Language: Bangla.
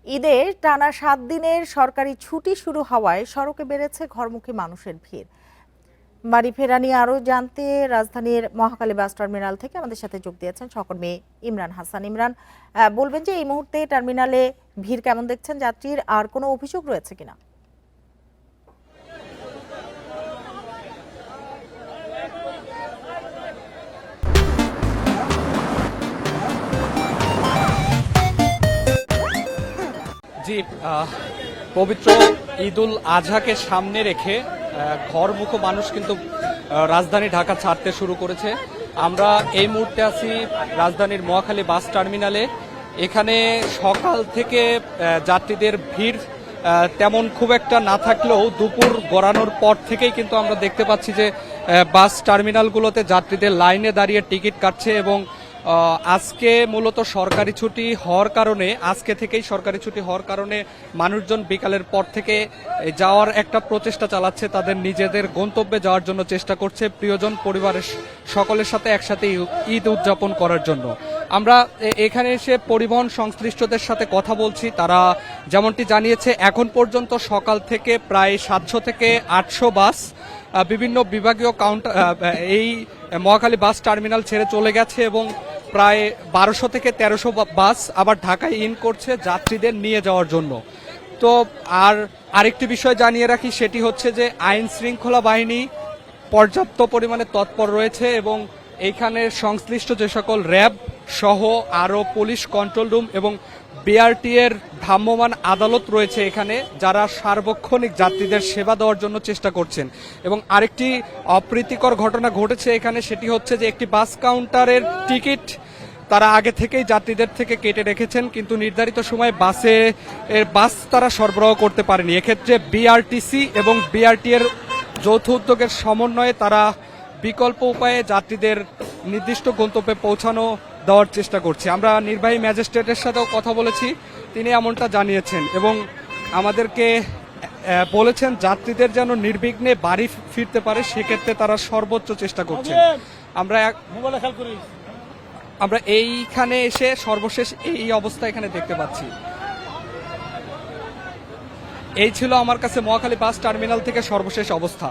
ঈদের টানা ৭ দিনের সরকারি ছুটি শুরু হওয়ায় সড়কে বেড়েছে ঘরমুখী মানুষের ভিড়। বাড়ি ফেরা নিয়ে আরো জানতে রাজধানীর মহাখালী বাস টার্মিনাল থেকে আমাদের সাথে যোগ দিয়েছেন সহকর্মী ইমরান হাসান। ইমরান, বলবেন যে এই মুহূর্তে টার্মিনালে ভিড় কেমন দেখছেন যাত্রীর, আর কোনো অভিযোগ রয়েছে কিনা? জি, পবিত্র ঈদুল আজহাকে সামনে রেখে ঘরমুখো মানুষ কিন্তু রাজধানী ঢাকা ছাড়তে শুরু করেছে। আমরা এই মুহূর্তে আছি রাজধানীর মহাখালী বাস টার্মিনালে। এখানে সকাল থেকে যাত্রীদের ভিড় তেমন খুব একটা না থাকলেও দুপুর গড়ানোর পর থেকেই কিন্তু আমরা দেখতে পাচ্ছি যে বাস টার্মিনালগুলোতে যাত্রীদের লাইনে দাঁড়িয়ে টিকিট কাটছে এবং আজকে মূলত সরকারি ছুটি হওয়ার কারণে মানুষজন বিকালের পর থেকে যাওয়ার একটা প্রচেষ্টা চালাচ্ছে, তাদের নিজেদের গন্তব্যে যাওয়ার জন্য চেষ্টা করছে, প্রিয়জন পরিবারের সকলের সাথে একসাথে ঈদ উদযাপন করার জন্য। আমরা এখানে এসে পরিবহন সংশ্লিষ্টদের সাথে কথা বলছি। তারা যেমনটি জানিয়েছে, এখন পর্যন্ত সকাল থেকে প্রায় 700 থেকে 800 বাস বিভিন্ন বিভাগীয় কাউন্টার এই মহাখালী বাস টার্মিনাল ছেড়ে চলে গেছে এবং প্রায় 1200 থেকে 1300 বাস আবার ঢাকায় ইন করছে যাত্রীদের নিয়ে যাওয়ার জন্য। তো আরেকটি বিষয় জানিয়ে রাখি, সেটি হচ্ছে যে আইন শৃঙ্খলা বাহিনী পর্যাপ্ত পরিমাণে তৎপর রয়েছে এবং এইখানে সংশ্লিষ্ট যে সকল র্যাব সহ আরও পুলিশ কন্ট্রোল রুম এবং বিআরটি এর ভ্রাম্যমাণ আদালত রয়েছে এখানে, যারা সার্বক্ষণিক যাত্রীদের সেবা দেওয়ার জন্য চেষ্টা করছেন। এবং আরেকটি অপ্রীতিকর ঘটনা ঘটেছে এখানে, সেটি হচ্ছে যে একটি বাস কাউন্টারের টিকিট তারা আগে থেকেই যাত্রীদের থেকে কেটে রেখেছেন, কিন্তু নির্ধারিত সময় বাস তারা সরবরাহ করতে পারেনি। এক্ষেত্রে বিআরটিসি এবং বিআরটি এর যৌথ উদ্যোগের সমন্বয়ে তারা বিকল্প উপায়ে যাত্রীদের নির্দিষ্ট গন্তব্যে পৌঁছানো দেওয়ার চেষ্টা করছে। আমরা নির্বাহী ম্যাজিস্ট্রেটের সাথেও কথা বলেছি, তিনি এমনটা জানিয়েছেন এবং আমাদেরকে বলেছেন যাত্রীদের যেন নির্বিঘ্নে বাড়ি ফিরতে পারে, সেক্ষেত্রে তারা সর্বোচ্চ চেষ্টা করছেন। আমরা এইখানে এসে সর্বশেষ এই অবস্থা এখানে দেখতে পাচ্ছি। এই ছিল আমার কাছে মহাখালী বাস টার্মিনাল থেকে সর্বশেষ অবস্থা।